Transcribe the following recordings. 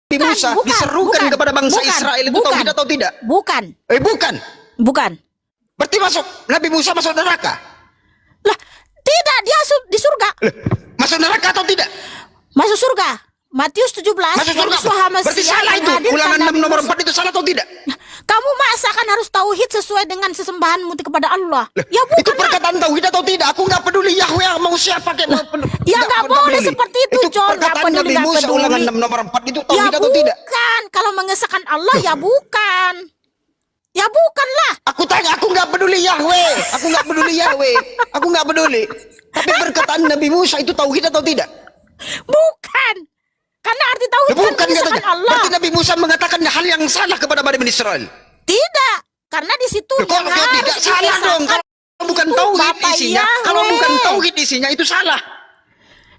Musa diserukan kepada bangsa Israel itu tauhid atau tidak? Bukan. Bukan. Bukan. Berarti Nabi Musa masuk neraka? Lah, tidak, dia di surga. Masuk neraka atau tidak? Masuk surga. Matius 17. Masuk surga. Berarti salah itu. Ulangan 6 nomor 4 itu salah atau tidak? Kamu masa kan harus tauhid sesuai dengan sesembahanmu kepada Allah. Ya bukan. Itu perkataan tauhid atau tidak? Aku nggak peduli Yahweh mau siapa kayak mau. Ya nggak boleh seperti itu, John. Perkataan Nabi Musa ulangan 6 nomor 4 itu tauhid atau tidak? Bukan. Kalau mengesahkan Allah ya bukan. Ya bukanlah. Aku tanya, aku nggak peduli Yahweh. Aku nggak peduli Yahweh. Aku nggak peduli. Tapi perkataan Nabi Musa itu tauhid atau tidak? Bukan. Karena arti tauhid kan mengesahkan Allah. Berarti Nabi Musa mengatakan hal yang salah kepada Bani Israel. Tidak. Karena di situ yang harus tidak salah dong. Kalau bukan tauhid isinya, kalau bukan tauhid isinya itu salah.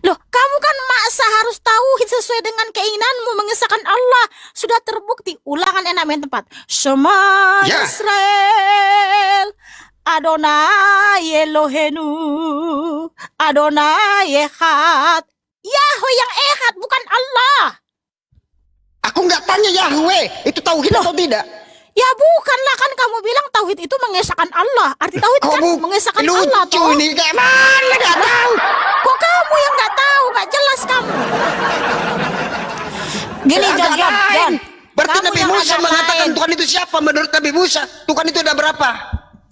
Loh, kamu kan maksa harus tauhid sesuai dengan keinginanmu mengesahkan Allah. Sudah terbukti. Ulangan 6 yang tepat. Shema Israel, Adonai Elohenu, Adonai Echad. Yahweh yang Echad, bukan Allah. Aku nggak tanya Yahweh, itu tauhid atau tidak? Ya bukanlah, kan kamu bilang tauhid itu mengesahkan Allah. Arti tauhid kan mengesahkan Allah toh. Lucu nih, kayak mana nggak tahu. Kok kamu yang nggak tahu, nggak jelas kamu. Gini John. Berarti Nabi Musa mengatakan Tuhan itu siapa? Menurut Nabi Musa, Tuhan itu ada berapa?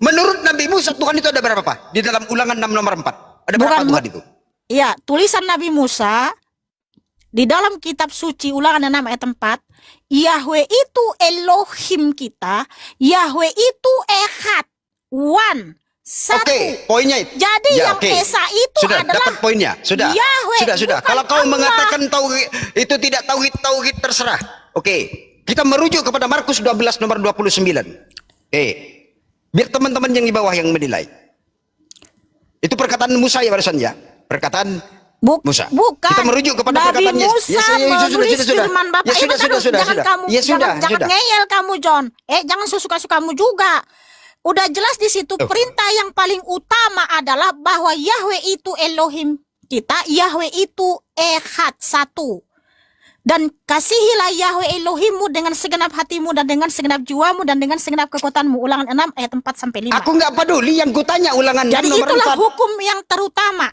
Menurut Nabi Musa, Tuhan itu ada berapa, Pak? Di dalam ulangan 6 nomor 4. Ada berapa Tuhan itu? Iya, tulisan Nabi Musa di dalam kitab suci ulangan 6 ayat 4, Yahweh itu Elohim kita, Yahweh itu Echad, one, satu. Oke, poinnya itu. Jadi yang Esa itu sudah adalah dapat poinnya, sudah. Yahweh, sudah. Kalau kau mengatakan tauhid itu tidak tauhid terserah. Oke, kita merujuk kepada Markus 12 nomor 29. Biar teman-teman yang di bawah yang menilai. Itu perkataan Musa ya barusan ya. Perkataan Musa. Bukan. Kita merujuk kepada Nabi perkataan Musa menulis firman Bapak. Jangan ngeyel kamu, John. Jangan sesuka-sukamu juga. Udah jelas di situ perintah yang paling utama adalah bahwa Yahweh itu Elohim kita, Yahweh itu Echad, satu. Dan kasihilah Yahweh Elohimmu dengan segenap hatimu dan dengan segenap jiwamu dan dengan segenap kekuatanmu. Ulangan 6 ayat 4 sampai 5. Aku nggak peduli yang kutanya ulangan 6 jadi nomor 4. Jadi itulah hukum yang terutama.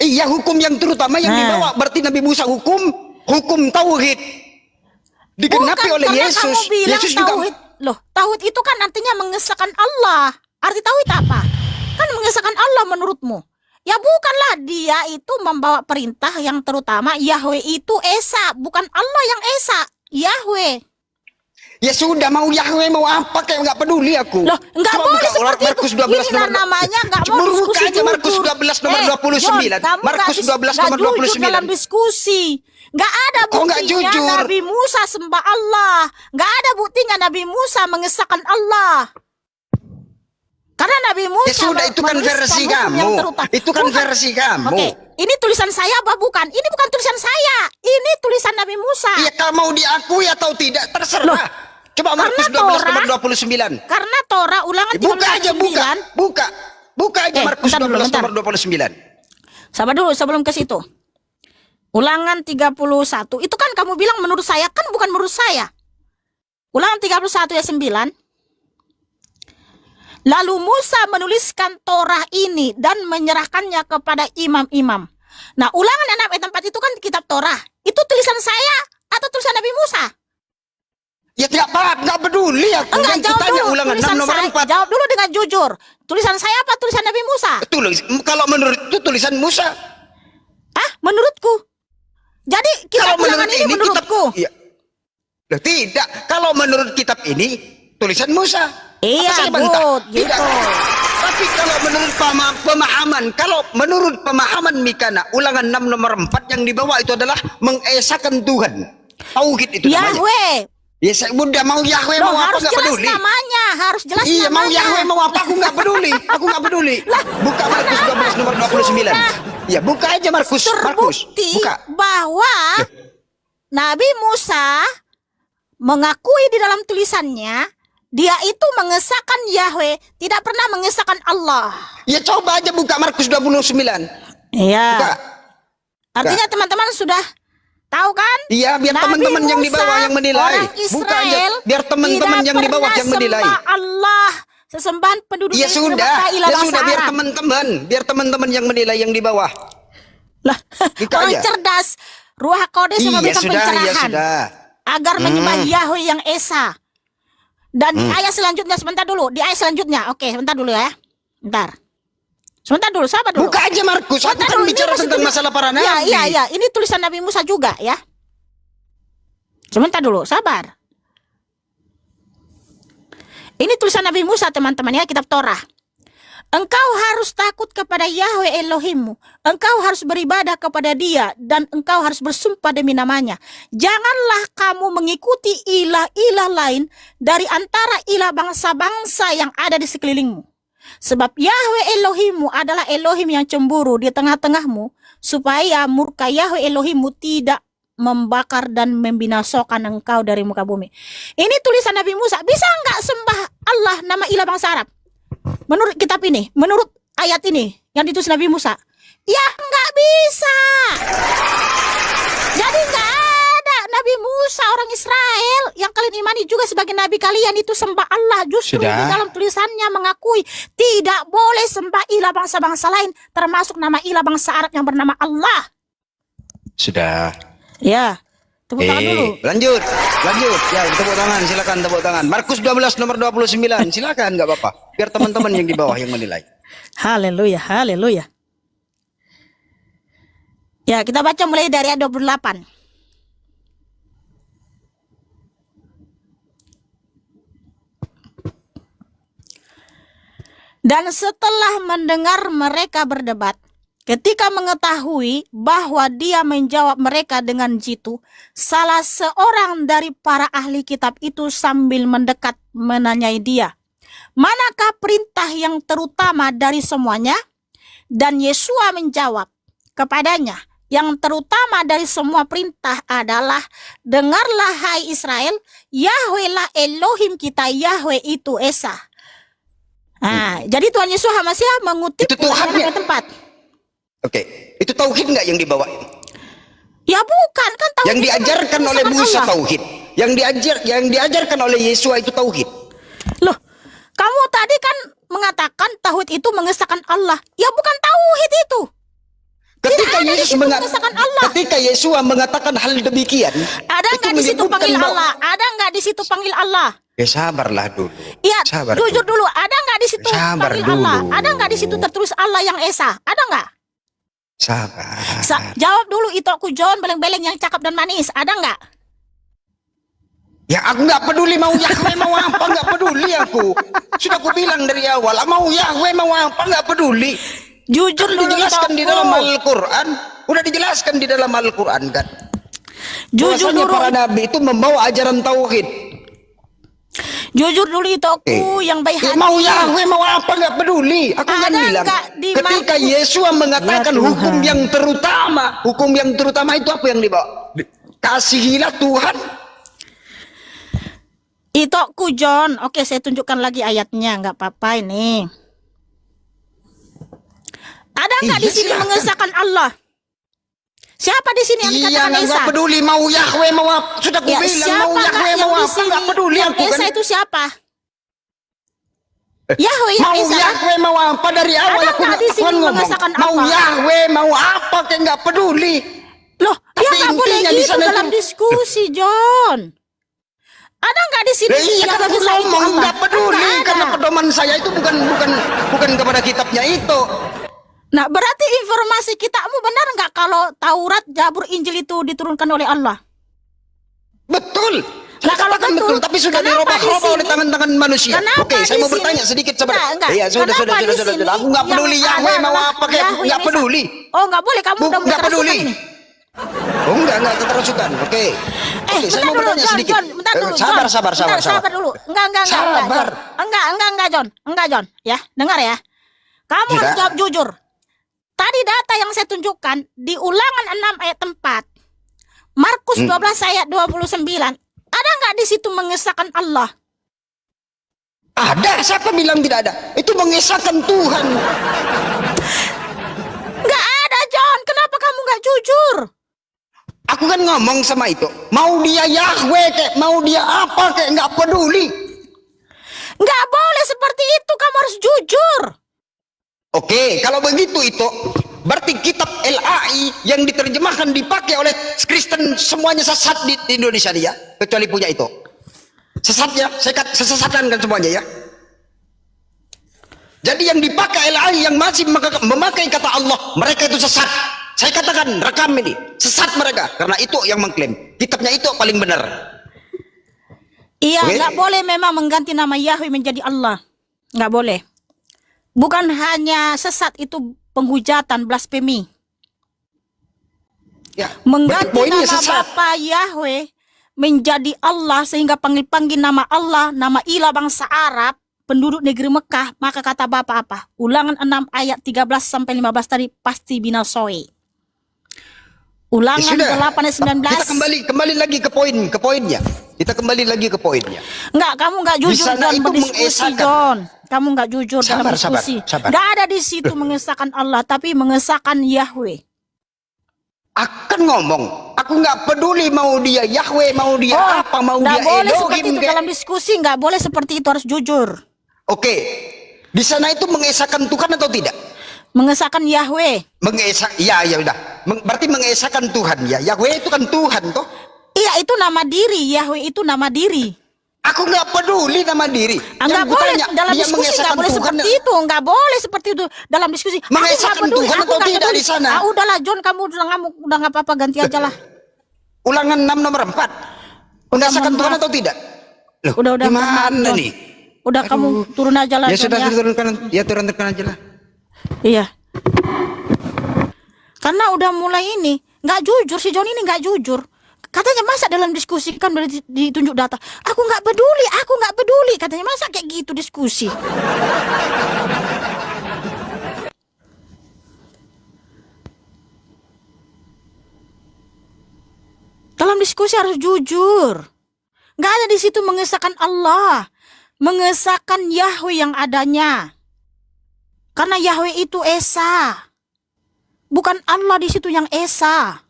Iya, hukum yang terutama yang dibawa. Berarti Nabi Musa hukum tauhid digenapi oleh Yesus. Yesus tauhid, juga. Loh, tauhid itu kan artinya mengesahkan Allah. Arti tauhid apa? Kan mengesahkan Allah menurutmu. Ya bukanlah, dia itu membawa perintah yang terutama. Yahweh itu Esa, bukan Allah yang Esa. Yahweh. Ya sudah, mau Yahweh mau apa kayak nggak peduli aku. Loh, nggak boleh seperti Markus itu. 12 nomor namanya nggak mau diskusi aja Markus 12 nomor 29. Markus 12 nomor 29. Dalam diskusi. Nggak ada buktinya Nabi Musa sembah Allah. Nggak ada buktinya Nabi Musa mengesahkan Allah. Karena Nabi Musa ya sudah, itu kan versi kamu. Itu kan versi kamu. Oke, ini tulisan saya apa bukan? Ini bukan tulisan saya. Ini tulisan Nabi Musa. Iya, kalau mau diakui atau tidak terserah. Loh, coba Markus 12 nomor 29. Karena Torah ulangan 39. Buka aja, buka aja Markus 12 nomor 29. Sabar dulu sebelum ke situ. Ulangan 31. Itu kan kamu bilang menurut saya, kan bukan menurut saya. Ulangan 31 ayat 9. Lalu Musa menuliskan Torah ini dan menyerahkannya kepada imam-imam. Nah, ulangan 6 ayat 4 itu kan kitab Torah. Itu tulisan saya atau tulisan Nabi Musa? Ya tidak apa, nggak peduli aku. Enggak, jawab dulu. Ulangan 6 nomor 4. Jawab dulu dengan jujur. Tulisan saya apa tulisan Nabi Musa? Kalau menurut itu tulisan Musa. Menurutku. Jadi kitab ulangan ini menurutku. Iya. Tidak. Kalau menurut kitab ini tulisan Musa. Iya, gitu. Tapi kalau menurut pemahaman Mikana, ulangan 6 nomor 4 yang dibawa itu adalah mengesahkan Tuhan. Tauhid itu namanya. Yahweh. Ya saya udah mau Yahweh mau apa nggak peduli. Harus jelas namanya. Iya, mau Yahweh mau apa aku nggak peduli. Buka Markus 12 nomor 29. Ya, buka aja Markus. Buka. Bahwa Nabi Musa mengakui di dalam tulisannya dia itu mengesahkan Yahweh, tidak pernah mengesahkan Allah. Ya coba aja buka Markus 29. Iya. Artinya teman-teman sudah Tahu kan? Iya, biar Nabi teman-teman yang di Musa, bawah yang menilai. orang Buka aja, Israel biar teman-teman tidak yang di bawah pernah yang menilai. sembah Allah, sesembahan penduduk Ya negeri sudah, Mekah ilah ya bangsa sudah, Arab. biar teman-teman yang menilai yang di bawah. Lah, Gitu orang aja. cerdas, Ruah Kodes Iya memberikan sudah, pencerahan ya sudah. agar menyembah Yahweh yang esa. Dan di ayat selanjutnya, sebentar dulu, di ayat selanjutnya, oke, sebentar dulu ya, sebentar dulu, sabar dulu. Buka aja Markus, aku Sebentar kan dulu, ini bicara masih tentang tulis- masalah para nabi. Iya, ini tulisan Nabi Musa juga ya. Sebentar dulu, sabar. Ini tulisan Nabi Musa teman-teman ya, kitab Torah. Engkau harus takut kepada Yahweh Elohimmu. Engkau harus beribadah kepada Dia dan engkau harus bersumpah demi namanya. Janganlah kamu mengikuti ilah-ilah lain dari antara ilah bangsa-bangsa yang ada di sekelilingmu. Sebab Yahweh Elohimmu adalah Elohim yang cemburu di tengah-tengahmu, supaya murka Yahweh Elohimmu tidak membakar dan membinasakan engkau dari muka bumi. Ini tulisan Nabi Musa. Bisa enggak sembah Allah nama ilah bangsa Arab? Menurut kitab ini, menurut ayat ini yang ditulis Nabi Musa, ya enggak bisa. Jadi enggak ada Nabi Musa orang Israel yang kalian imani juga sebagai nabi kalian itu sembah Allah. Justru Sudah. di dalam tulisannya mengakui tidak boleh sembah ilah bangsa-bangsa lain, termasuk nama ilah bangsa Arab yang bernama Allah. Sudah. Ya, tepuk tangan dulu. Lanjut. Ya, tepuk tangan, silakan tepuk tangan. Markus 12 nomor 29, silakan, nggak apa-apa. Biar teman-teman yang di bawah yang menilai. Haleluya, haleluya. Ya, kita baca mulai dari ayat 28. Dan setelah mendengar mereka berdebat, ketika mengetahui bahwa dia menjawab mereka dengan jitu, salah seorang dari para ahli kitab itu sambil mendekat menanyai dia, manakah perintah yang terutama dari semuanya? Dan Yesua menjawab kepadanya, yang terutama dari semua perintah adalah, dengarlah hai Israel, Yahweh lah Elohim kita, Yahweh itu Esa. Nah, jadi Tuhan Yesus HaMashiach mengutip Itu Tuhan ya? tempat. Oke, itu tauhid nggak yang dibawa? Ya bukan, kan tauhid Yang itu diajarkan oleh mengesahkan Musa Allah. tauhid. Yang diajarkan oleh Yesua itu tauhid. Loh, kamu tadi kan mengatakan tauhid itu mengesahkan Allah. Ya bukan tauhid itu. Ketika ada di Yesus situ mengesahkan Allah. ketika Yesua mengatakan hal demikian, Ada itu nggak di situ menyebutkan panggil bahwa- Allah? Ada nggak di situ panggil Allah? Ya sabarlah dulu. Iya, Sabar jujur dulu. Ada nggak di situ Sabar panggil dulu. Allah? Ada nggak di situ tertulis Allah yang Esa? Ada nggak? Sabar. Jawab dulu itu aku John beleng-beleng yang cakep dan manis. Ada nggak? Ya aku nggak peduli mau Yahweh mau apa, nggak peduli aku. Sudah aku bilang dari awal, mau Yahweh mau apa nggak peduli. Jujur Kan dulu dijelaskan di dalam Itoku. Al-Quran. Udah dijelaskan di dalam Al-Quran kan. Jujur Bahwasanya dulu. para nabi itu membawa ajaran tauhid. Jujur dulu itu aku yang baik Ya, hati. mau Yahweh mau apa nggak peduli. Aku kan Ada bilang nggak di ketika Markus? Yesua mengatakan Ya Tuhan. hukum yang terutama itu apa yang dibawa? Kasihilah Tuhan. Itu aku John. Oke, saya tunjukkan lagi ayatnya, nggak apa-apa ini. Ada nggak Iya, di sini silakan. mengesahkan Allah? Siapa di sini yang Iya dikatakan Esa? nggak peduli mau Yahweh mau apa. Sudah aku Ya, bilang siapa mau nggak Yahweh yang mau di apa sini? nggak peduli Yang aku Esa kan. itu siapa? Yahweh yang Mau Esa. Yahweh mau apa dari awal Ada aku nggak di sini ngomong. mengesahkan Mau Allah? Yahweh mau apa kayak nggak peduli. Loh, Tapi ya nggak boleh intinya di gitu sana dalam itu- diskusi, John. Ada nggak di sini? Lah iya yang kan aku mengesahkan ngomong Allah? nggak peduli Nggak ada. karena pedoman saya itu bukan kepada kitabnya itu. Nah, berarti informasi kitabmu benar nggak kalau Taurat, Zabur, Injil itu diturunkan oleh Allah? Betul. Nah, kalau Katakan betul, tapi sudah kenapa di dirubah-rubah oleh sini- tangan-tangan manusia. Kenapa Oke, saya di mau sini- bertanya sedikit sabar. Enggak. Iya, sudah. Kenapa di sini Aku nggak yang peduli ada Yahweh mau adalah apa kayak Yahweh nggak yang Esa? peduli. Oh, nggak boleh, kamu udah mulai Nggak peduli. kerasukan ini. Oh enggak keterasukan. Oke. Oke, saya bentar mau dulu, bertanya John, sedikit. John, bentar dulu, Sabar, John. sabar. Bentar, sabar dulu. Enggak, Sabar. John. Enggak, John. Ya, dengar ya. Kamu harus Tidak. jawab jujur. Tadi data yang saya tunjukkan di Ulangan 6 ayat 4. Markus 12 ayat 29. Ada nggak di situ mengesahkan Allah? Ada, siapa bilang tidak ada? Itu mengesahkan Tuhan. Nggak ada, John. Kenapa kamu nggak jujur? Aku Aku kan ngomong sama itu, mau dia Yahweh kek, mau dia apa kek, nggak peduli. Nggak boleh seperti itu, kamu harus jujur. Oke, kalau begitu itu berarti kitab LAI yang diterjemahkan dipakai oleh Kristen semuanya sesat di Indonesia dia, kecuali punya itu. Sesatnya, sesatan kan semuanya ya. Jadi yang dipakai LAI yang masih memakai kata Allah, mereka itu sesat. Saya katakan rekam ini, sesat mereka karena itu yang mengklaim kitabnya itu paling benar. Iya, nggak boleh memang mengganti nama Yahweh menjadi Allah. Nggak boleh. Bukan hanya sesat, itu penghujatan, blasfemi. Ya, mengganti nama sesat. Bapa Yahweh menjadi Allah sehingga panggil-panggil nama Allah, nama ilah bangsa Arab, penduduk negeri Mekah, maka kata Bapak apa? Ulangan 6 ayat 13 sampai 15 tadi pasti binasoi. Ulangan 8 ayat 19. Kita kembali lagi ke poinnya. Kita kembali lagi ke poinnya. Enggak, kamu enggak jujur dalam berdiskusi, John. Kamu enggak jujur dalam diskusi. Enggak ada di situ mengesahkan Allah, tapi mengesahkan Yahweh. Akan ngomong, aku nggak peduli mau dia Yahweh, mau dia apa, mau dia boleh Elohim. Seperti itu dalam diskusi, nggak boleh seperti itu, harus jujur. Oke, di sana itu mengesahkan Tuhan atau tidak? Mengesahkan Yahweh. Ya udah. Berarti mengesahkan Tuhan ya. Yahweh itu kan Tuhan toh? Iya, itu nama diri. Yahweh itu nama diri. Aku nggak peduli nama diri. Nggak boleh dalam diskusi, nggak boleh seperti itu. Nggak boleh seperti itu dalam diskusi. Mengesahkan Tuhan atau tidak di sana? Udahlah John, kamu udah nggak apa-apa, ganti aja lah. Ulangan 6 nomor 4. Mengesahkan Tuhan atau tidak? Loh, udah gimana nih? Udah, kamu turun aja lah. Ya sudah, turunkan aja lah. Iya. Karena udah mulai ini nggak jujur, si John ini nggak jujur. Katanya masa dalam diskusi kan udah ditunjuk data. Aku nggak peduli. Katanya masa kayak gitu diskusi. Dalam diskusi harus jujur. Nggak ada di situ mengesahkan Allah, mengesahkan Yahweh yang adanya. Karena Yahweh itu Esa. Bukan Allah di situ yang Esa.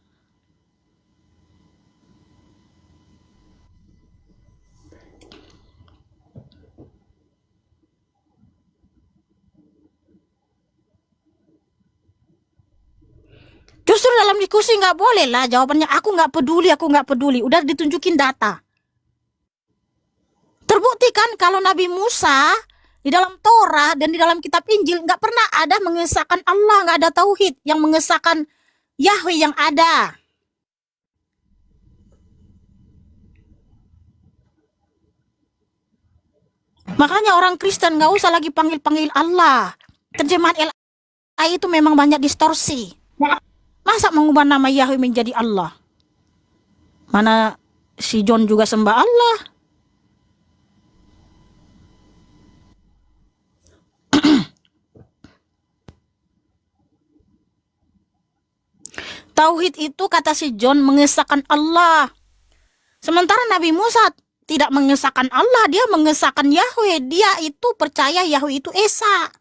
Justru dalam diskusi nggak boleh lah jawabannya aku nggak peduli. Udah ditunjukin data. Terbukti kan kalau Nabi Musa di dalam Torah dan di dalam kitab Injil nggak pernah ada mengesahkan Allah, nggak ada tauhid yang mengesahkan Yahweh yang ada. Makanya orang Kristen nggak usah lagi panggil-panggil Allah. Terjemahan LAI itu memang banyak distorsi. Masa mengubah nama Yahweh menjadi Allah? Mana si John juga sembah Allah. Tauhid itu kata si John mengesahkan Allah. Sementara Nabi Musa tidak mengesahkan Allah, dia mengesahkan Yahweh. Dia itu percaya Yahweh itu Esa.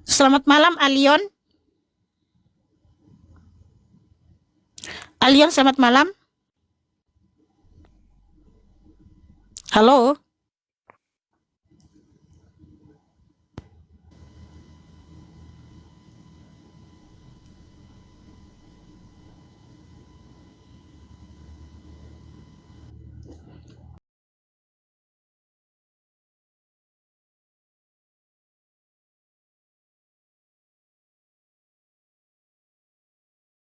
Selamat malam Alion. Alion, selamat malam. Halo.